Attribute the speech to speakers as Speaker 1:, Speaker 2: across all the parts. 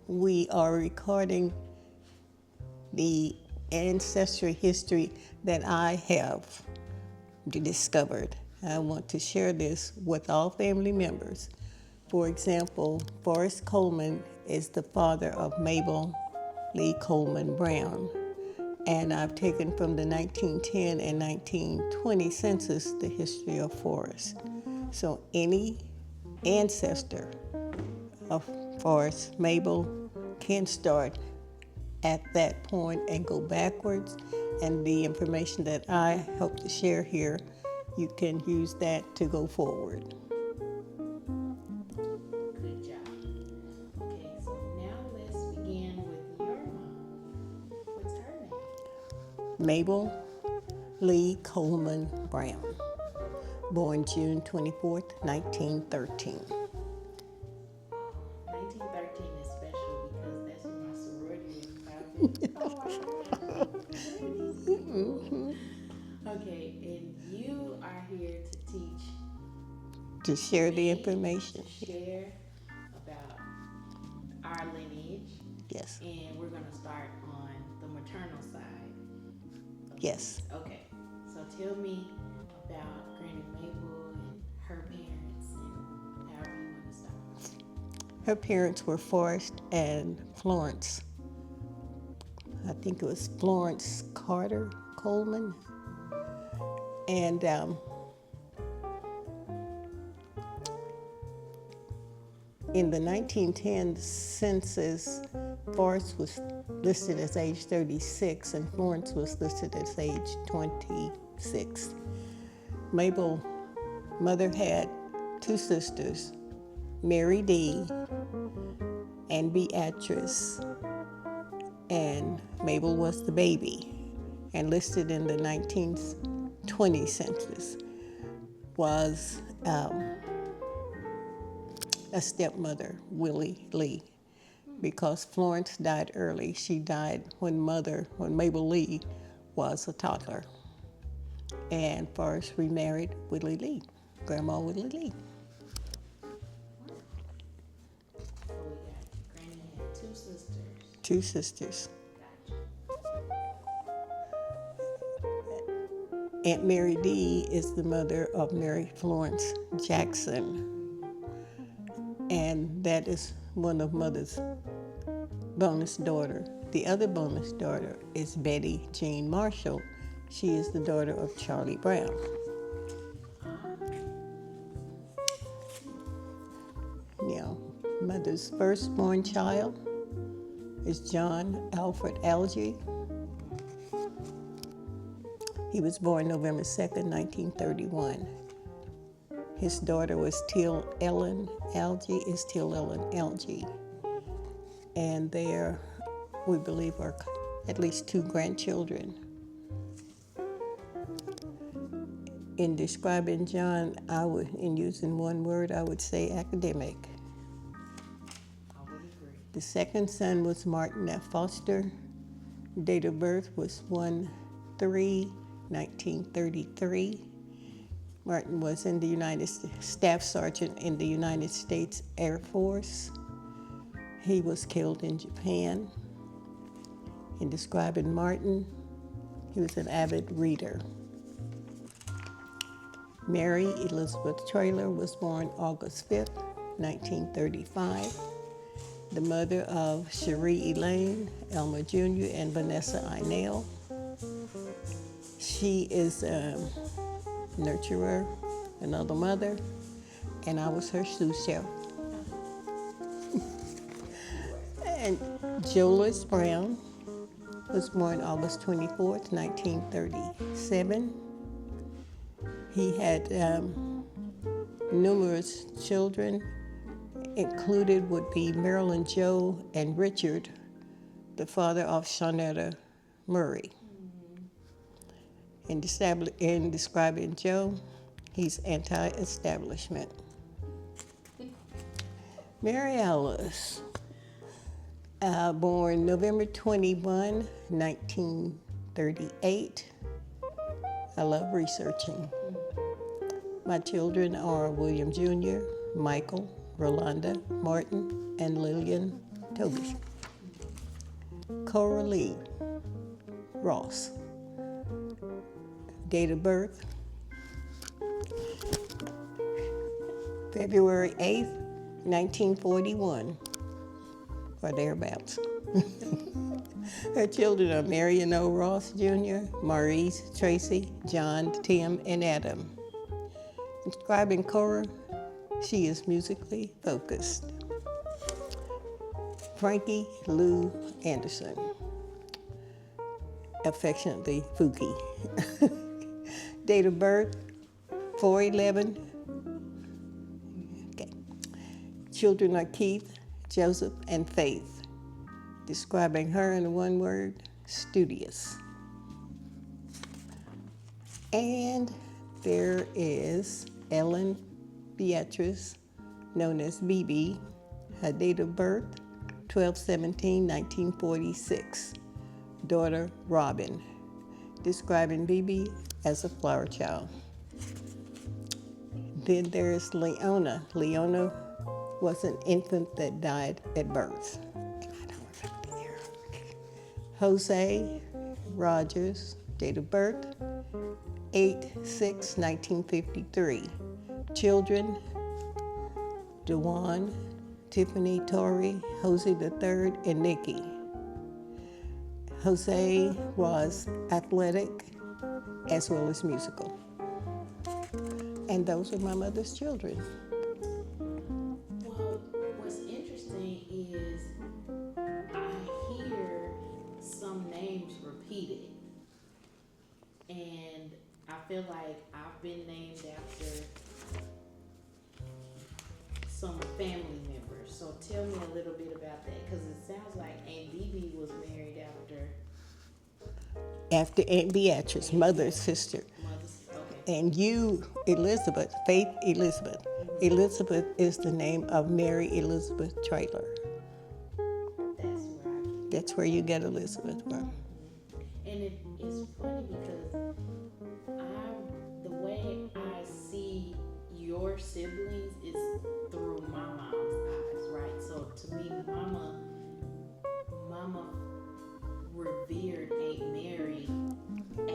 Speaker 1: we are recording the ancestry history that I have discovered. I want to share this with all family members. For example, Forrest Coleman is the father of Mabel Lee Coleman Brown. And I've taken from the 1910 and 1920 census the history of Forrest. So any ancestor of Forrest, Mabel, can start at that point and go backwards. And the information that I hope to share here, you can use that to go forward.
Speaker 2: Good job. Okay, so now let's begin with your mom. What's her name?
Speaker 1: Mabel Lee Coleman Brown, born June 24th, 1913.
Speaker 2: 1913 is special because that's when my sorority was founded. Okay, and you are here to teach,
Speaker 1: To share the information.
Speaker 2: to share about our lineage,
Speaker 1: Yes.
Speaker 2: and we're going to start on the maternal side.
Speaker 1: Yes.
Speaker 2: Okay, so tell me about Granny Mabel and her parents and however you want to start.
Speaker 1: Her parents were Forrest and Florence. I think it was Florence Carter Coleman. And in the 1910 census, Forrest was listed as age 36 and Florence was listed as age 26. Mabel's mother had two sisters, Mary D. and Beatrice, and Mabel was the baby, and listed in the 1920 census was a stepmother, Willie Lee, because Florence died early. She died when Mabel Lee was a toddler, and Forrest remarried Willie Lee, Grandma Willie Lee.
Speaker 2: So we got Granny had two sisters.
Speaker 1: Two sisters.
Speaker 2: Gotcha.
Speaker 1: Aunt Mary D is the mother of Mary Florence Jackson, and that is one of Mother's bonus daughter. The other bonus daughter is Betty Jean Marshall. She is the daughter of Charlie Brown. Now, Mother's firstborn child is John Alfred Algie. He was born November 2nd, 1931. His daughter was Till Ellen Algie, and there, we believe, are at least two grandchildren. In describing John, in using one word, I would say academic.
Speaker 2: I would agree.
Speaker 1: The second son was Martin F. Foster. Date of birth was 1/3/1933. Martin was in the Staff Sergeant in the United States Air Force. He was killed in Japan. In describing Martin, he was an avid reader. Mary Elizabeth Traylor was born August 5th, 1935. The mother of Cherie Elaine, Elmer Jr., and Vanessa Inell. She is a nurturer, another mother, and I was her sous chef. And Jolis Brown was born August 24th, 1937. He had numerous children. Included would be Marilyn Joe and Richard, the father of Shawnetta Murray. In describing Joe, he's anti-establishment. Mary Alice, born November 21, 1938. I love researching. My children are William Jr., Michael, Rolanda, Martin, and Lillian Toby. Cora Lee Ross. Date of birth, February 8th, 1941, or thereabouts. Her children are Marion O. Ross Jr., Maurice, Tracy, John, Tim, and Adam. Describing Cora, she is musically focused. Frankie Lou Anderson, affectionately Fookie. Date of birth, 4/11. Okay. Children are Keith, Joseph, and Faith. Describing her in one word, studious. And there is Ellen Beatrice, known as BB. Her date of birth, 12/17/1946. Daughter Robin. Describing BB as a flower child. Then there's Leona. Leona was an infant that died at birth. I don't remember the year. Jose Rogers, date of birth, 8/6/1953. Children, Dewan, Tiffany, Torrey, Jose III, and Nikki. Jose was athletic as well as musical. And those are my mother's children.
Speaker 2: Well, what's interesting is I hear some names repeated, and I feel like I've been named after some family members. So tell me a little bit about that, because it sounds like Aunt Bibi was married
Speaker 1: After Aunt Beatrice, mother's sister.
Speaker 2: mother's. Okay.
Speaker 1: And you, Elizabeth, Faith Elizabeth. Elizabeth is the name of Mary Elizabeth Traylor. That's where you get Elizabeth from.
Speaker 2: And it is funny because the way I see your siblings is through my mom's eyes, right? So to me, Mama revered Aunt Mary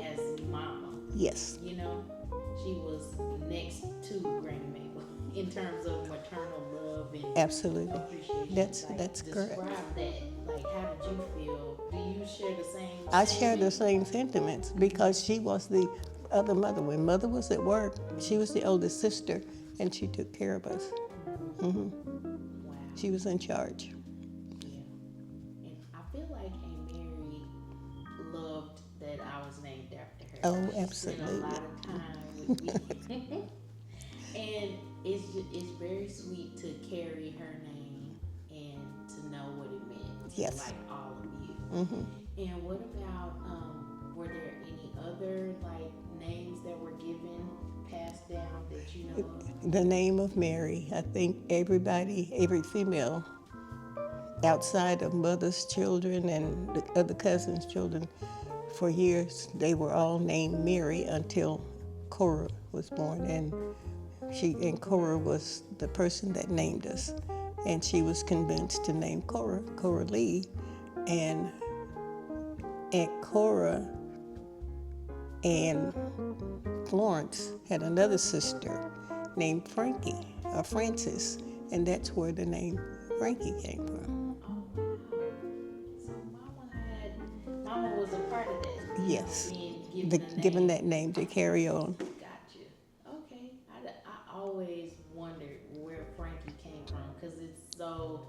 Speaker 2: as Mama.
Speaker 1: Yes.
Speaker 2: You know, she was next to Granny Mabel in terms of maternal love and
Speaker 1: Absolutely.
Speaker 2: appreciation.
Speaker 1: That's
Speaker 2: Describe
Speaker 1: correct.
Speaker 2: that. Like, how did you feel? Do you share the same?
Speaker 1: I share the same sentiments because she was the other mother. When mother was at work, she was the oldest sister and she took care of us.
Speaker 2: Wow.
Speaker 1: She was in charge.
Speaker 2: Yeah. And I feel like Aunt Mary loved that I was named after her.
Speaker 1: Oh,
Speaker 2: She
Speaker 1: absolutely.
Speaker 2: spent a lot of time with me. And it's very sweet to carry her name and to know what it meant to
Speaker 1: Yes.
Speaker 2: like all of you.
Speaker 1: Mm-hmm.
Speaker 2: And what about were there any other like names that were given, passed down that you know of?
Speaker 1: The name of Mary. I think every female outside of mother's children and the other cousins' children, for years they were all named Mary until Cora was born, and Cora was the person that named us, and she was convinced to name Cora Lee, and Cora and Florence had another sister named Frankie or Frances, and that's where the name Frankie came from.
Speaker 2: Oh wow! So Mama was a part of that.
Speaker 1: Yes,
Speaker 2: Being given a name.
Speaker 1: given that name to carry on.
Speaker 2: Gotcha. Okay. I always wondered where Frankie came from because it's so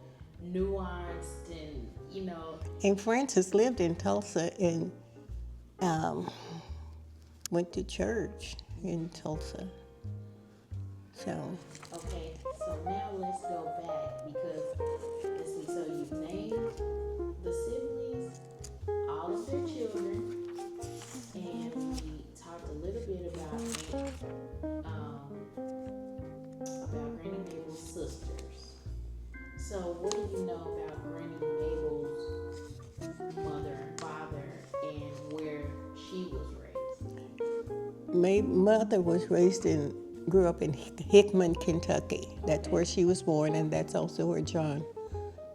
Speaker 2: nuanced and you know.
Speaker 1: And Frances lived in Tulsa and went to church in Tulsa. So,
Speaker 2: Okay. So now let's go back because let's see. So you've named the siblings, all of their children, and we talked a little bit about Granny Mabel's sisters. So what do you know about Granny Mabel's mother and father and where she was raised?
Speaker 1: my mother grew up in Hickman, Kentucky. That's where she was born, and that's also where John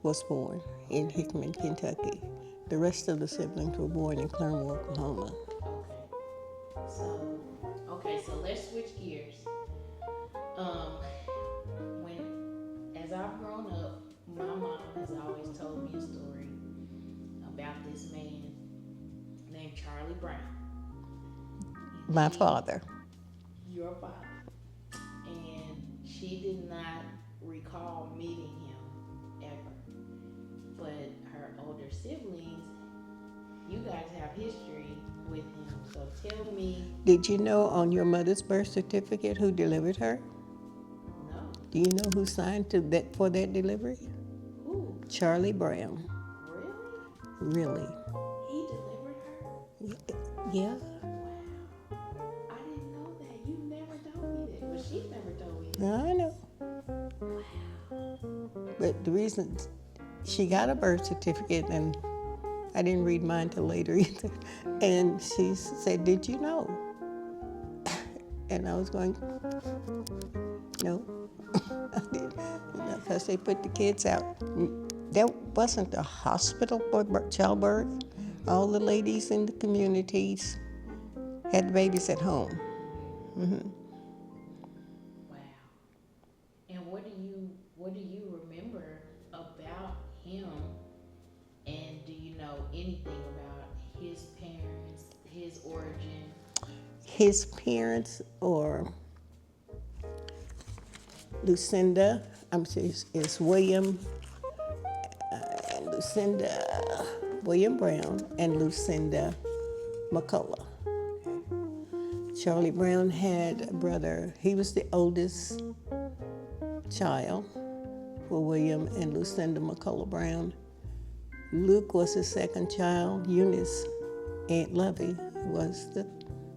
Speaker 1: was born. in Hickman, Kentucky. The rest of the siblings were born in Claremore, Oklahoma.
Speaker 2: So, so let's switch gears. Um, when, as I've grown up, my mom has always told me a story about this man named Charlie Brown. And
Speaker 1: My father.
Speaker 2: your father, and she did not recall meeting him ever. But her older siblings, you guys have history with him. So tell me,
Speaker 1: Did you know on your mother's birth certificate who delivered her?
Speaker 2: no,
Speaker 1: Do you know who signed to that for that delivery?
Speaker 2: who?
Speaker 1: Charlie Brown.
Speaker 2: Really?
Speaker 1: Really?
Speaker 2: He delivered her?
Speaker 1: Yeah.
Speaker 2: Wow. I didn't know that. You never told me that. Well, she never told me that.
Speaker 1: I know. But the reason she got a birth certificate, and I didn't read mine till later either, and she said, "Did you know?" And I was going, "No, I didn't," because they put the kids out. There wasn't a hospital for childbirth. All the ladies in the communities had the babies at home.
Speaker 2: Wow. And what do you remember about him? And do you know anything about his parents, his origin?
Speaker 1: His parents, or Lucinda, is William and Lucinda, William Brown and Lucinda McCullough. Charlie Brown had a brother. He was the oldest child for William and Lucinda McCullough Brown. Luke was the second child. Eunice, Aunt Lovey, was the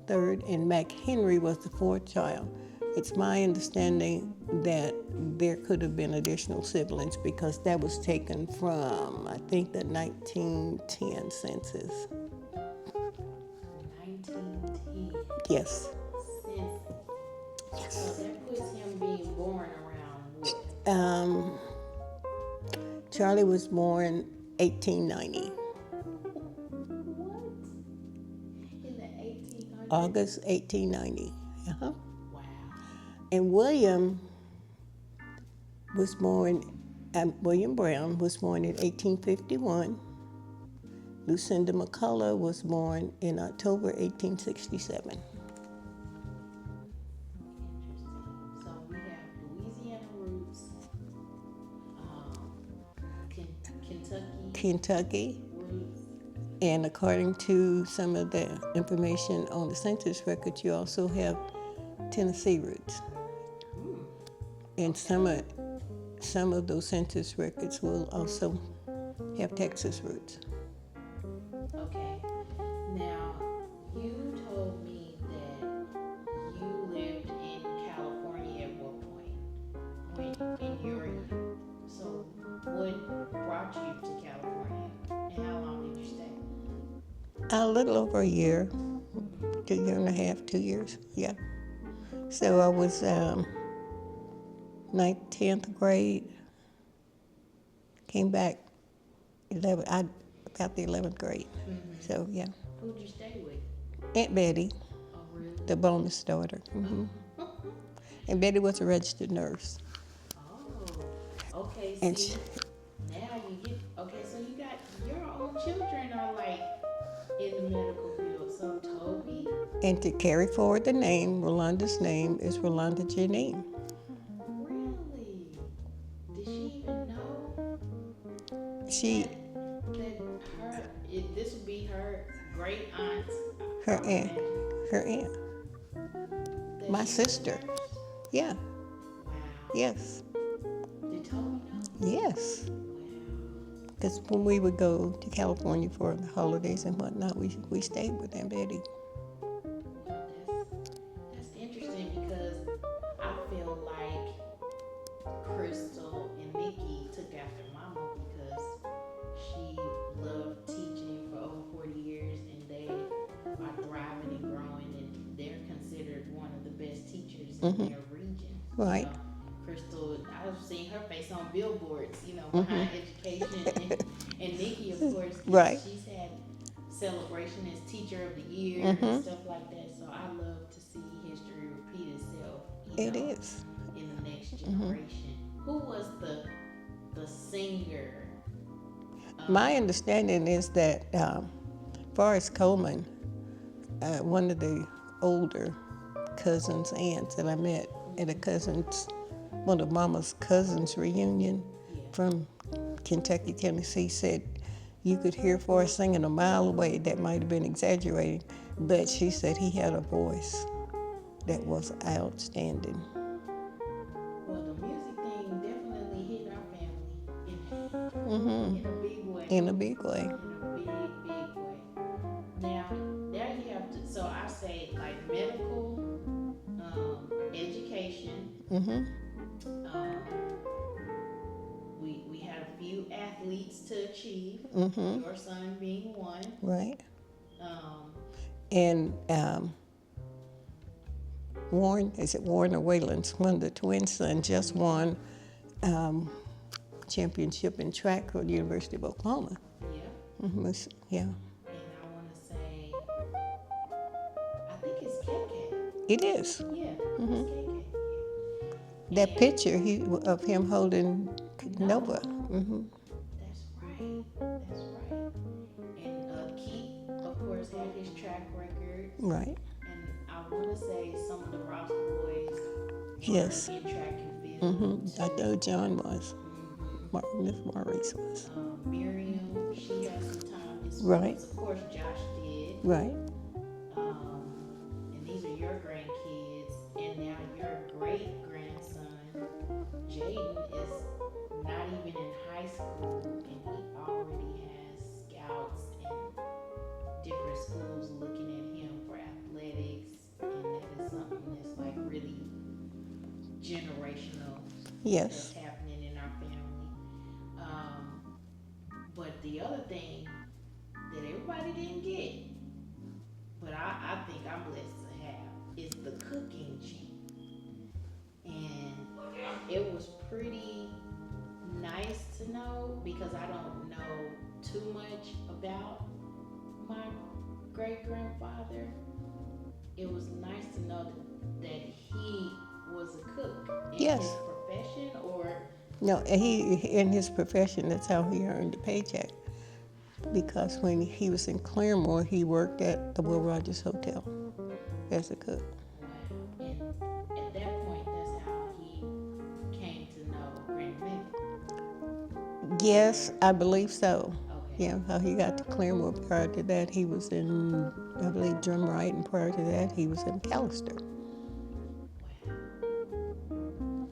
Speaker 1: third, and Mac Henry was the fourth child. It's my understanding that there could have been additional siblings because that was taken from, I think, the 1910 census.
Speaker 2: 1910.
Speaker 1: Yes.
Speaker 2: Census. So that puts him being born around what?
Speaker 1: Charlie was born 1890,
Speaker 2: What? In the 1800s?
Speaker 1: August 1890.
Speaker 2: Wow.
Speaker 1: And William Brown was born in 1851. Lucinda McCullough was born in October 1867.
Speaker 2: Interesting. So we have Louisiana roots, Kentucky
Speaker 1: Kentucky,
Speaker 2: roots.
Speaker 1: and according to some of the information on the census records, you also have Tennessee roots. And some of those census records will also have Texas roots.
Speaker 2: Okay. Now, you told me that you lived in California at what point? When in your youth. So, what brought you to California, and how long did you stay?
Speaker 1: A little over a year, 1.5 years, 2 years, yeah. So I was 9th, 10th grade, came back about the 11th grade. So yeah.
Speaker 2: Who'd you stay with?
Speaker 1: Aunt Betty,
Speaker 2: Oh, really?
Speaker 1: the bonus daughter. And Betty was a registered nurse.
Speaker 2: Oh, okay.
Speaker 1: And
Speaker 2: See, now you get so you got your own children are like in the medical field. So Toby.
Speaker 1: And to carry forward the name, Rolanda's name is Rolanda Janine.
Speaker 2: Really? Did she even know
Speaker 1: She,
Speaker 2: that this would be her great aunt?
Speaker 1: her aunt, my sister. Yeah,
Speaker 2: Wow.
Speaker 1: yes,
Speaker 2: Did Toby know?
Speaker 1: yes.
Speaker 2: Wow.
Speaker 1: Because when we would go to California for the holidays and whatnot, we stayed with Aunt Betty.
Speaker 2: That's interesting because I feel like Crystal and Nikki took after Mama because she loved teaching for over 40 years, and they are thriving and growing, and they're considered one of the best teachers in their region.
Speaker 1: Right.
Speaker 2: Crystal, I've seen her face on billboards, behind education
Speaker 1: Right.
Speaker 2: She's had celebration as teacher of the year and stuff like that. So I love to see history repeat itself,
Speaker 1: It is.
Speaker 2: in the next generation. Who was the singer?
Speaker 1: My understanding is that Forrest Coleman, one of the older cousins, aunts that I met at one of Mama's cousins reunion
Speaker 2: Yeah.
Speaker 1: from Kentucky, Tennessee, said you could hear Forrest singing a mile away. That might have been exaggerating, but she said he had a voice that was outstanding.
Speaker 2: Well, the music thing definitely hit our family in a big way.
Speaker 1: In a big way.
Speaker 2: In a big way. Now, there you have to. So I say like medical, education. Um, we had a few athletes to achieve. Your son being one.
Speaker 1: Right.
Speaker 2: Um,
Speaker 1: And Warren, is it Warren or Wayland's? One of the twin sons just won championship in track for the University of Oklahoma.
Speaker 2: yeah.
Speaker 1: Yeah,
Speaker 2: And I want to say, I think it's KK.
Speaker 1: it is.
Speaker 2: Yeah, it's KK.
Speaker 1: That
Speaker 2: And-
Speaker 1: picture of him holding Nova.
Speaker 2: That's right. That's right. And Keith, of course, had his track record.
Speaker 1: Right.
Speaker 2: And I want to say some of the Ross boys
Speaker 1: Yes.
Speaker 2: were in track and field.
Speaker 1: I know John was. Miss Maurice was.
Speaker 2: Miriam, she had some time in sports.
Speaker 1: Right.
Speaker 2: Of course, Josh did.
Speaker 1: Right.
Speaker 2: And these are your grandkids. And now your great grandson, Jaden, is not even in high school. And he already has scouts and different schools looking at him for athletics. And that is something that's like really generational.
Speaker 1: Yes.
Speaker 2: That's happening in our family. But the other thing that everybody didn't get, but I think I'm blessed to have, is the cooking gene. And it was pretty nice to know because I don't know too much about my great grandfather. It was nice to know that he was a cook in
Speaker 1: Yes.
Speaker 2: his profession, or
Speaker 1: No, he in his profession, that's how he earned a paycheck. Because when he was in Claremore, he worked at the Will Rogers Hotel as a cook.
Speaker 2: wow. And at that point, that's how he came to know Granny Mabel.
Speaker 1: Yes, I believe so.
Speaker 2: Okay.
Speaker 1: Yeah, how he got to Claremore. Prior to that, he was in, I believe, Drumright, and prior to that, he was in Callister.
Speaker 2: Wow.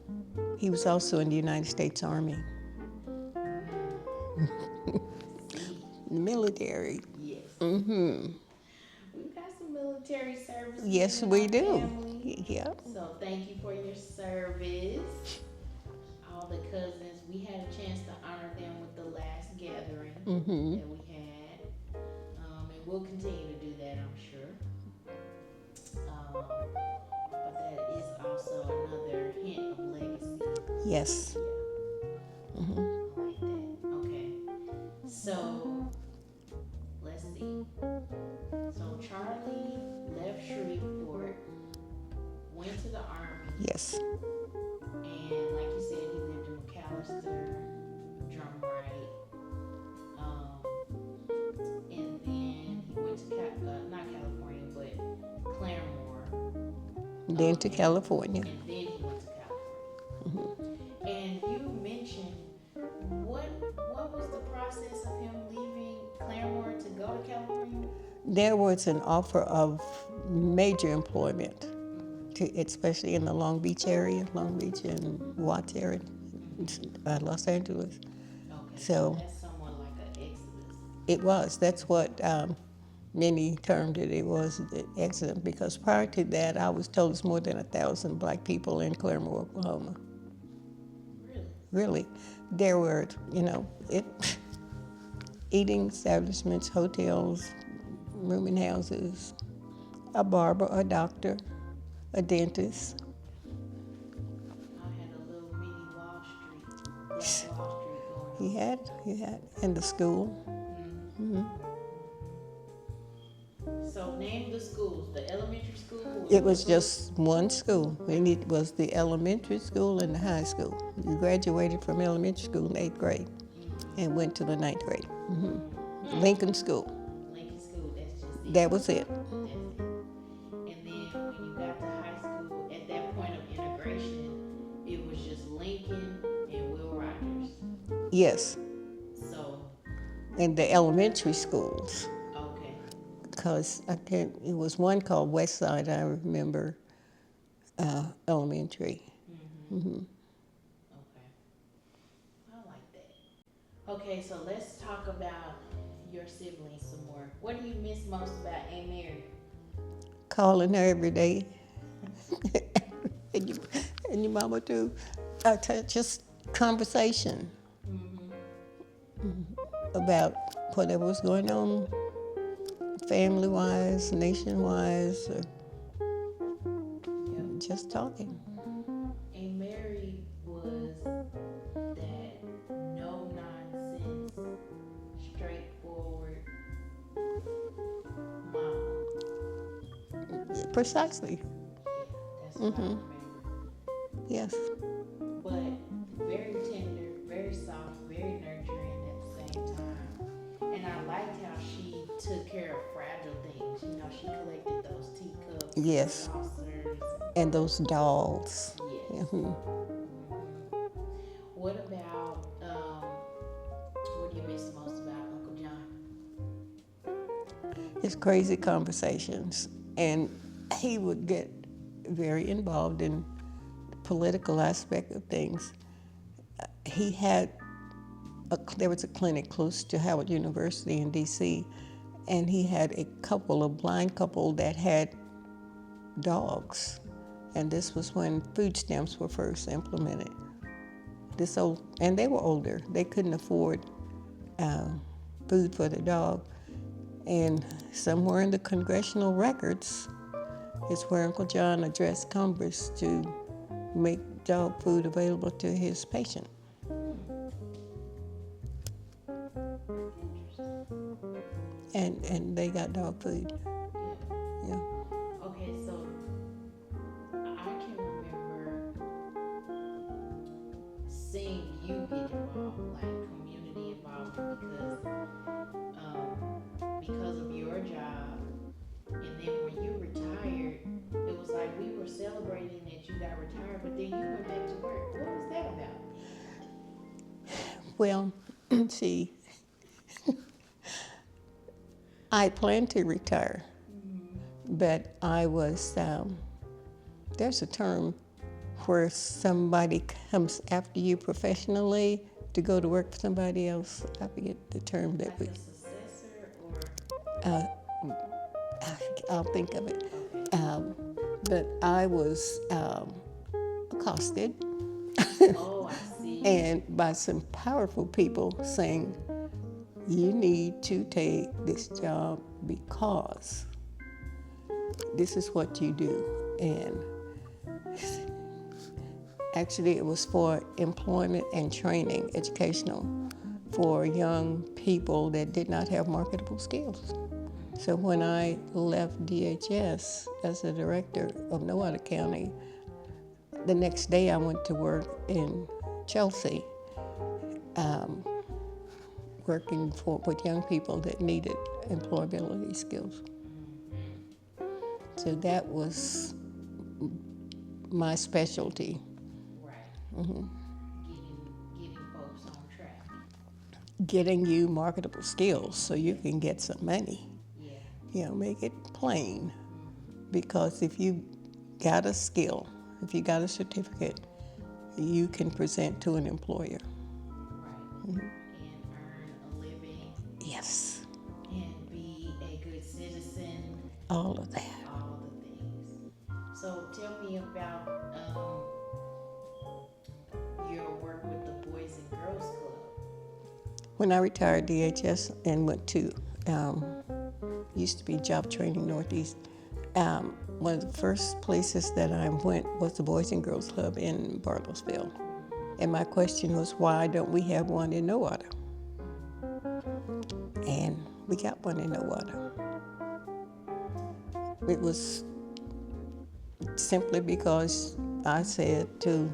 Speaker 1: He was also in the United States Army, the military.
Speaker 2: Yes.
Speaker 1: Mm-hmm.
Speaker 2: We've got some military services.
Speaker 1: Yes,
Speaker 2: in
Speaker 1: we
Speaker 2: our
Speaker 1: do.
Speaker 2: family.
Speaker 1: Yeah.
Speaker 2: So thank you for your service. All the cousins, we had a chance to honor them with the last gathering that we had. And we'll continue to do that, I'm sure. But that is also another hint of legacy.
Speaker 1: Yes.
Speaker 2: I like that. Okay. So, let's see. So, Charlie left Shreveport, went to the Army,
Speaker 1: Yes.
Speaker 2: and like you said, he lived in McAllister, Drumright. And then he went to, not California, but Claremore.
Speaker 1: Then to California.
Speaker 2: And then he went to California. And you mentioned, what was the process of him leaving Claremore to go to California?
Speaker 1: There was an offer of major employment, especially in the Long Beach area, Long Beach and Watts area, Los Angeles.
Speaker 2: Okay,
Speaker 1: So
Speaker 2: that's somewhat like an exodus.
Speaker 1: it was. That's what many termed it. It was an accident because prior to that, I was told it's more than 1,000 black people in Claremore, Oklahoma.
Speaker 2: Really?
Speaker 1: Really, there were, eating establishments, hotels, rooming houses, a barber, a doctor, a dentist.
Speaker 2: I had a little mini Wall Street, Black Wall Street going on.
Speaker 1: He had, and the school.
Speaker 2: So name the schools. The elementary school.
Speaker 1: It was just one school, and it was the elementary school and the high school. You graduated from elementary school in 8th grade and went to the 9th grade. Lincoln School.
Speaker 2: Lincoln School. That's just it.
Speaker 1: That was it.
Speaker 2: That's it. And then when you got to high school, at that point of integration, it was just Lincoln and Will Rogers.
Speaker 1: Yes,
Speaker 2: So,
Speaker 1: and the elementary schools,
Speaker 2: okay.
Speaker 1: because it was one called West Side, I remember, elementary.
Speaker 2: Okay. I like that. Okay, so let's talk about your siblings some more. What do you miss most about Aunt Mary?
Speaker 1: Calling her every day. and your mama too. Just conversation about whatever was going on, family-wise, nation-wise, or
Speaker 2: Yep.
Speaker 1: just talking.
Speaker 2: Aunt Mary was that no nonsense, straightforward mama.
Speaker 1: Precisely.
Speaker 2: That's what I remember.
Speaker 1: Yes.
Speaker 2: But very tender, very soft, very nurturing at the same time. And I liked how she took care of fragile things. You know, she collected those teacups,
Speaker 1: Yes.
Speaker 2: saucers.
Speaker 1: And those dolls.
Speaker 2: Yes.
Speaker 1: Mhm.
Speaker 2: What about what do you miss most about Uncle John?
Speaker 1: His crazy conversations, and he would get very involved in the political aspect of things. He had there was a clinic close to Howard University in D.C., and he had a blind couple that had dogs, and this was when food stamps were first implemented. And they were older; they couldn't afford food for the dog. And somewhere in the congressional records is where Uncle John addressed Congress to make dog food available to his patient. And they got dog food. Yeah.
Speaker 2: Okay, so I can remember seeing you get involved, like community involvement, because of your job. And then when you retired, it was like we were celebrating that you got retired, but then you went back to work. What was that about?
Speaker 1: Well, see, I planned to retire, but I was, there's a term where somebody comes after you professionally to go to work for somebody else. I forget the term that
Speaker 2: Like a successor or?
Speaker 1: I'll think of it. But I was accosted
Speaker 2: Oh, I see.
Speaker 1: and by some powerful people saying, you need to take this job because this is what you do. And actually it was for employment and training, educational, for young people that did not have marketable skills. So when I left DHS as the director of Nowata County, the next day I went to work in Chelsea, working with young people that needed employability skills. So that was my specialty.
Speaker 2: Right. Getting folks on track.
Speaker 1: Getting you marketable skills so you can get some money.
Speaker 2: Yeah.
Speaker 1: You know, make it plain. Because if you got a skill, if you got a certificate, you can present to an employer.
Speaker 2: Right. And earn a living.
Speaker 1: Yes,
Speaker 2: And be a good citizen.
Speaker 1: all of that.
Speaker 2: All of the things. So tell me about your work with the Boys and Girls Club.
Speaker 1: When I retired DHS and went to, used to be Job Training Northeast, one of the first places that I went was the Boys and Girls Club in Bartlesville. And my question was, why don't we have one in Nowata? And We got one in no water. It was simply because I said to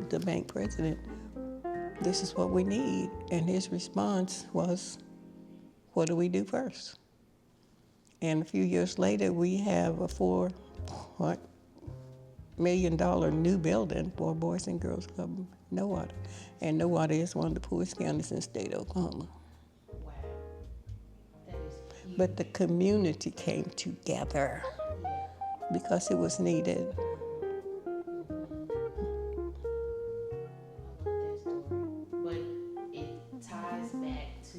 Speaker 1: the bank president, this is what we need. And his response was, what do we do first? And a few years later, we have a $4 million new building for Boys and Girls Club, No Water. And No Water is one of the poorest counties in the state of Oklahoma.
Speaker 2: Wow. That is huge.
Speaker 1: But the community came together
Speaker 2: Yeah.
Speaker 1: because it was needed.
Speaker 2: I love that story. But it ties back to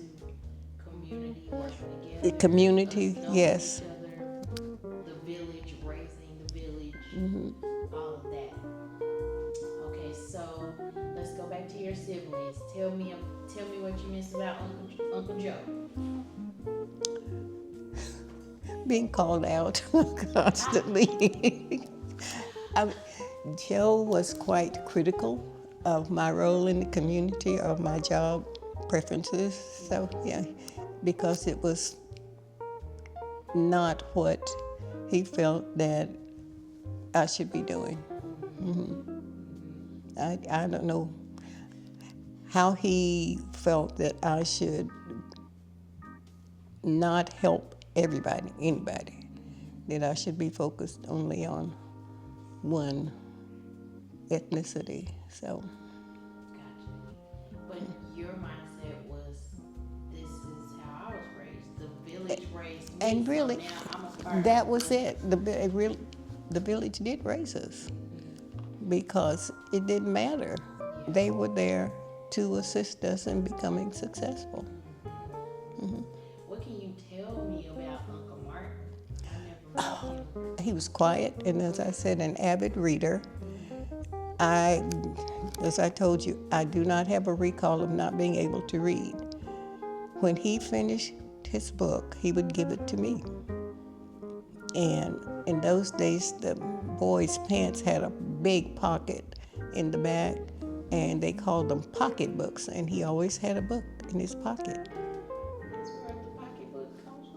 Speaker 2: community working together.
Speaker 1: The community,
Speaker 2: us knowing
Speaker 1: yes.
Speaker 2: each other, the village, raising the village, all of that. Okay, so let's go back to your siblings. Tell me what you miss about Uncle Joe.
Speaker 1: Being called out constantly. Joe was quite critical of my role in the community, of my job preferences. So, yeah, because it was not what he felt that I should be doing. I don't know how he felt that I should not help anybody, that I should be focused only on one ethnicity. So,
Speaker 2: Gotcha. But your mindset was, this is how I was raised. The village raised me,
Speaker 1: and really,
Speaker 2: so now I'm a part
Speaker 1: that
Speaker 2: of
Speaker 1: was it. The village did raise us because it didn't matter.
Speaker 2: Yeah.
Speaker 1: They were there to assist us in becoming successful.
Speaker 2: What can you tell me about Uncle Martin? I never met him.
Speaker 1: He was quiet and, as I said, an avid reader. As I told you, I do not have a recall of not being able to read. When he finished his book, he would give it to me. And in those days, the boys' pants had a big pocket in the back, and they called them pocketbooks, and he always had a book in his pocket.
Speaker 2: That's where the pocketbook comes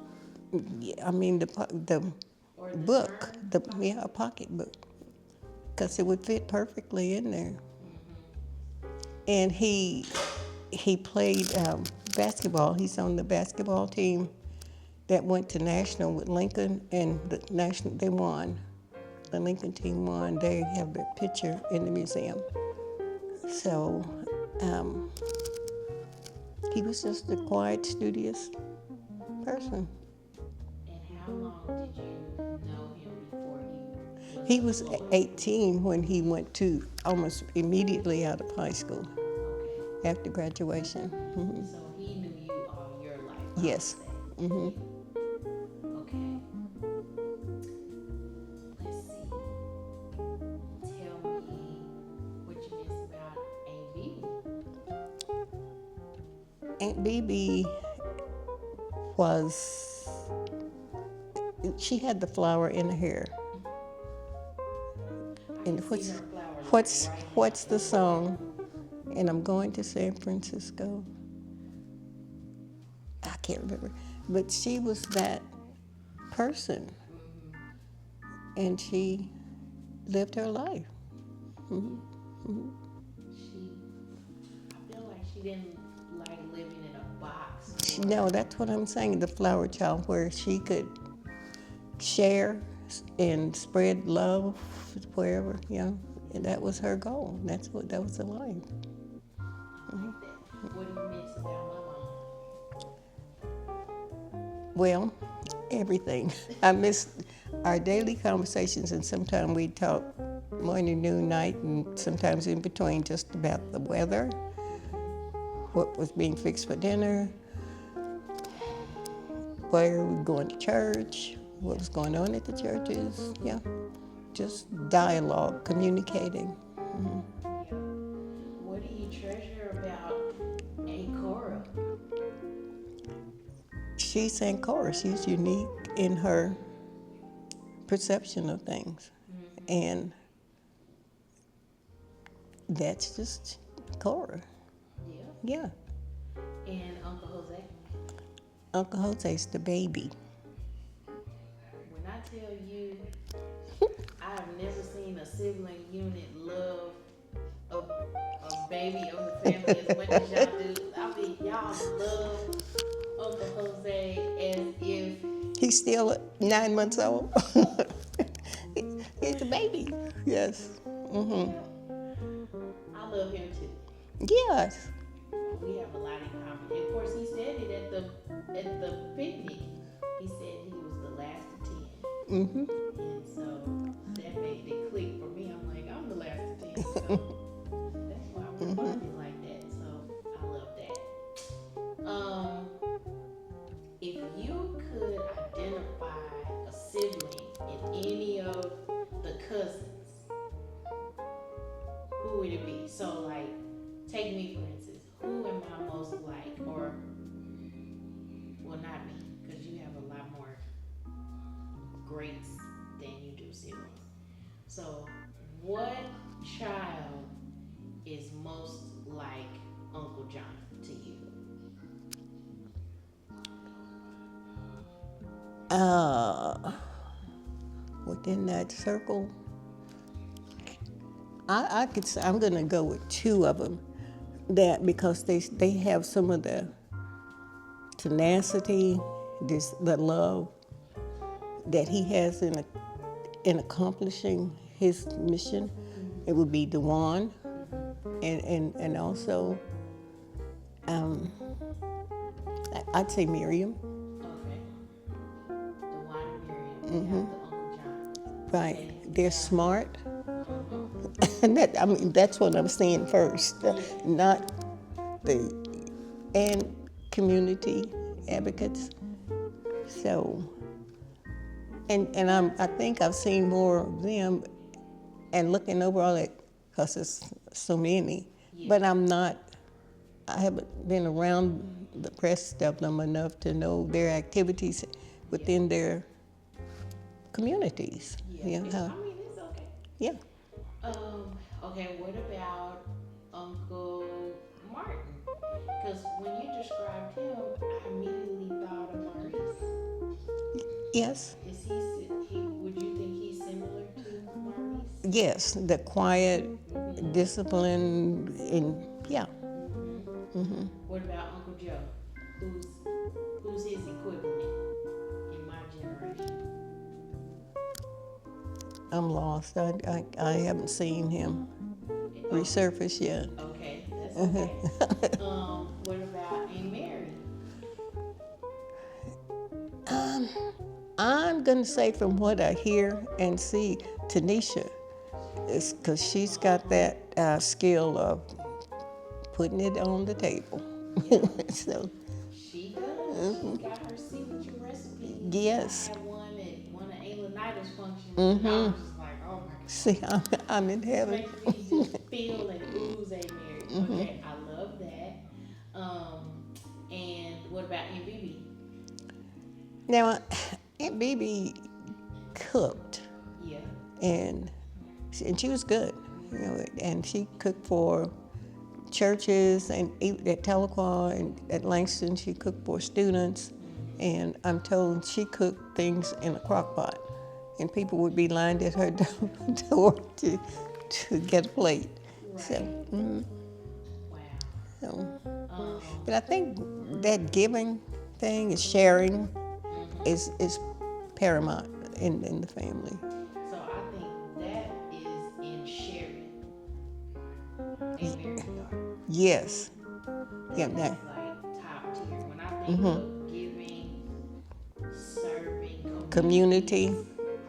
Speaker 2: from?
Speaker 1: Yeah, I mean, the
Speaker 2: Or the
Speaker 1: book,
Speaker 2: term?
Speaker 1: a pocketbook, because it would fit perfectly in there. And he played basketball. He's on the basketball team that went to national with Lincoln, and they won. The Lincoln team won. They have their picture in the museum. So he was just a quiet, studious person.
Speaker 2: And how long did you know him before
Speaker 1: He was 18 when he went to almost immediately out of high school
Speaker 2: Okay.
Speaker 1: after graduation.
Speaker 2: So he knew you all your life. I would
Speaker 1: Yes.
Speaker 2: say. Okay. Let's see. Tell me what you miss about Aunt Bebe.
Speaker 1: Aunt Bebe she had the flower in her hair. And what's the song? And I'm going to San Francisco. I can't remember. But she was that person. And she lived her life.
Speaker 2: I feel like she didn't like living in a box.
Speaker 1: No, that's what I'm saying, the flower child, where she could share and spread love wherever, and that was her goal. That was her life.
Speaker 2: I like that. What do you miss about my mom?
Speaker 1: Well, everything. I missed our daily conversations, and sometimes we'd talk morning, noon, night, and sometimes in between, just about the weather, what was being fixed for dinner, where we were going to church, what was going on at the churches, just dialogue, communicating.
Speaker 2: Yeah. What do you treasure about Aunt Cora?
Speaker 1: She sang chorus. She's unique in her perception of things. And that's just Cora.
Speaker 2: Yeah.
Speaker 1: Yeah.
Speaker 2: And Uncle Jose?
Speaker 1: Uncle Jose's the baby.
Speaker 2: When I tell you, I have never seen a sibling unit love a baby of the family as much as y'all do. I mean, y'all love Uncle Jose as if
Speaker 1: He's still 9 months old. He's a baby. Yes.
Speaker 2: yeah, I love him too.
Speaker 1: Yes.
Speaker 2: We have a lot in common. And of course, he said it at the picnic. He said he was the last of 10,
Speaker 1: Mm-hmm.
Speaker 2: and so that made it click for me. I'm like, I'm the last of 10, so that's why we're bonding like that. So I love that. If you could identify a sibling in any of the cousins, who would it be? So, like, take me for instance. Who am I most like? Or, well, not me, because you have a lot more greats than you do siblings. So, what child is most like Uncle John to you?
Speaker 1: Within that circle, I could say I'm gonna go with two of them. That because they have some of the tenacity, the love that he has in accomplishing his mission. It would be Dewan, and also I'd say Miriam.
Speaker 2: Okay. The Juan and Miriam. You have the Uncle John.
Speaker 1: Right,
Speaker 2: Okay.
Speaker 1: they're
Speaker 2: Yeah.
Speaker 1: smart,
Speaker 2: Uh-huh.
Speaker 1: and that's what I'm saying first,
Speaker 2: Yeah.
Speaker 1: not the and community advocates. So, and I think I've seen more of them, and looking over all that, because there's so many.
Speaker 2: Yeah.
Speaker 1: But I haven't been around the rest of them enough to know their activities within their communities.
Speaker 2: Yeah.
Speaker 1: You know,
Speaker 2: I mean, it's okay.
Speaker 1: yeah.
Speaker 2: Okay, what about Uncle Martin? Because when you described him, I immediately thought of Maurice.
Speaker 1: Yes,
Speaker 2: Would you think he's similar to Maurice?
Speaker 1: yes, the quiet, discipline, and yeah.
Speaker 2: What about Uncle Joe? Who's his equivalent in my generation?
Speaker 1: I'm lost. I haven't seen him resurface yet.
Speaker 2: Okay, that's okay. What about Aunt Mary?
Speaker 1: I'm gonna say from what I hear and see, Tanisha, is because she's got that skill of putting it on the table. So
Speaker 2: She does. She's got her signature recipe.
Speaker 1: yes.
Speaker 2: I had one at one of Ayla Nida's functions. And I was just like, oh my god.
Speaker 1: See, I'm in heaven.
Speaker 2: Makes me just feel and ooze Aunt Mary. Okay, I love that. And what about Aunt Bibi?
Speaker 1: Now, Aunt Bibi cooked,
Speaker 2: Yeah.
Speaker 1: and she was good, you know, and she cooked for churches and at Tahlequah and at Langston. She cooked for students, and I'm told she cooked things in a crock pot, and people would be lined at her door to get a plate. So,
Speaker 2: Right. Wow.
Speaker 1: so, but I think that giving thing is sharing is paramount in the family.
Speaker 2: So I think that is in Sherry, Aunt Mary's daughter.
Speaker 1: Yes. Yeah.
Speaker 2: That's like top tier. When I think of giving, serving,
Speaker 1: Community.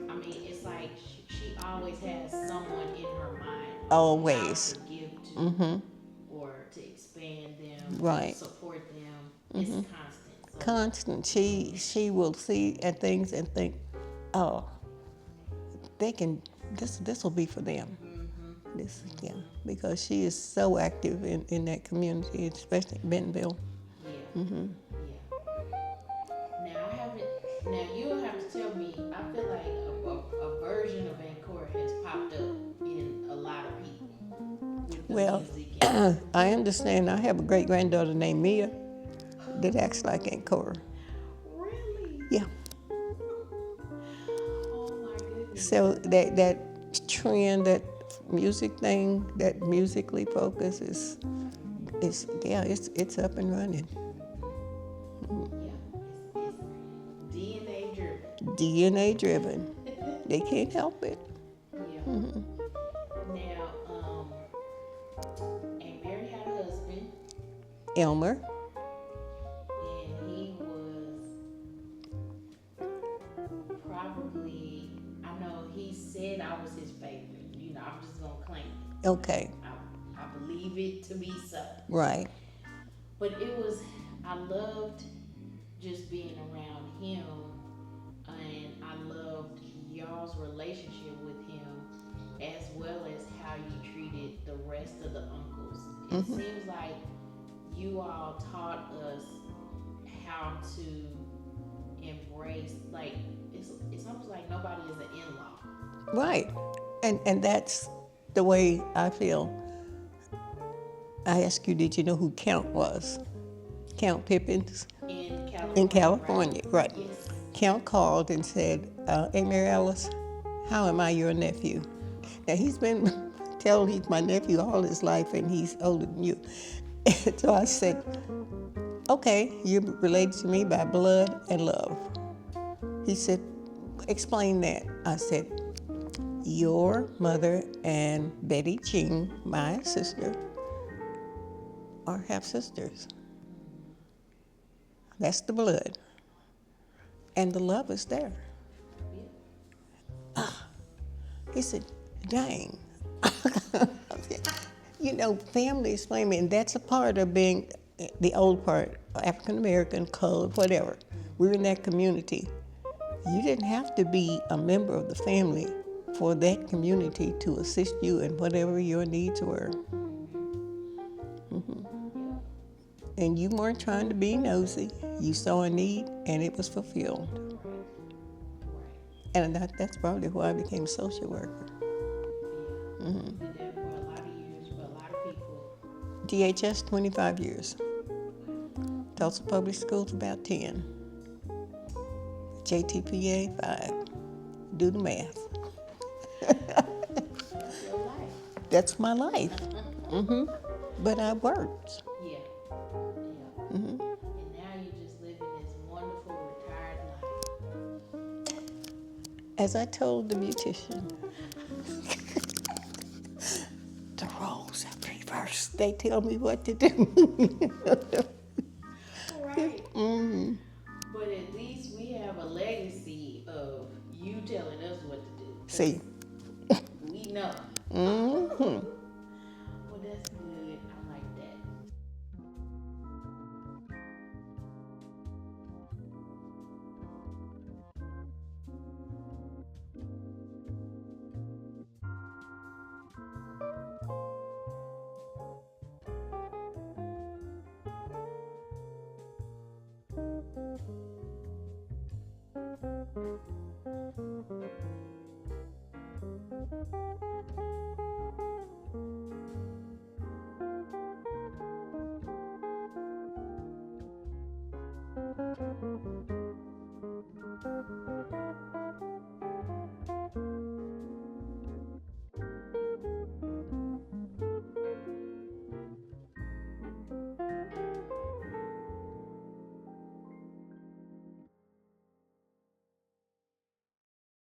Speaker 2: I mean, it's like she always has someone in her mind.
Speaker 1: Always.
Speaker 2: How to give to, or to expand them,
Speaker 1: Right.
Speaker 2: support them. It's constant. So,
Speaker 1: Constant. She will see at things and think, oh, they can. This will be for them. This, yeah, because she is so active in that community, especially Bentonville.
Speaker 2: yeah. Yeah. Now you'll have to tell me. I feel like a version of Ancora has popped up in a lot of people with the
Speaker 1: Well,
Speaker 2: music. And,
Speaker 1: I understand. I have a great granddaughter named Mia that acts like Aunt Cora. Yeah.
Speaker 2: Oh my goodness.
Speaker 1: So that trend, that music thing, that musically focus is yeah, it's up and running.
Speaker 2: Yeah, it's DNA driven.
Speaker 1: DNA driven. They can't help it.
Speaker 2: Yeah. Now, Aunt Mary had a husband,
Speaker 1: Elmer.
Speaker 2: and he was probably, I know he said I was his favorite. You know, I'm just gonna claim it.
Speaker 1: Okay.
Speaker 2: I believe it to be so.
Speaker 1: Right.
Speaker 2: But it was, I loved just being around him, and I loved y'all's relationship with him, as well as how you treated the rest of the uncles. It seems like you all taught us how to embrace, like, it's almost like nobody is an in-law.
Speaker 1: Right. And that's the way I feel. I asked you, did you know who Count was? Count Pippins
Speaker 2: In California.
Speaker 1: in California, right?
Speaker 2: Yes.
Speaker 1: Count called and said, "Hey, Mary Alice, how am I your nephew?" Now he's been telling he's my nephew all his life, and he's older than you. So I said, "Okay, you're related to me by blood and love." He said, "Explain that." I said, "Your mother and Betty Jean, my sister, are half sisters. That's the blood. And the love is there." He said, "Dang." You know, family explained me, and that's a part of being the old part, African American, colored, whatever. We're in that community. You didn't have to be a member of the family for that community to assist you in whatever your needs were. And you weren't trying to be nosy. You saw a need, and it was fulfilled.
Speaker 2: Right.
Speaker 1: And that's probably why I became a social worker.
Speaker 2: Yeah. You did that for a lot of years, for a lot of people.
Speaker 1: DHS, 25 years. Tulsa Public Schools, about 10. JTPA, 5. Do the math.
Speaker 2: That's your life.
Speaker 1: That's my life. But I worked.
Speaker 2: Yeah. Yeah. And now you're just living this wonderful retired life.
Speaker 1: As I told the beautician, the roles are reversed. They tell me what to do.
Speaker 2: Right. But at least we have a legacy of you telling us what to do.
Speaker 1: See.
Speaker 2: We know.
Speaker 1: Mm-hmm.
Speaker 2: Well, that's good. I like that.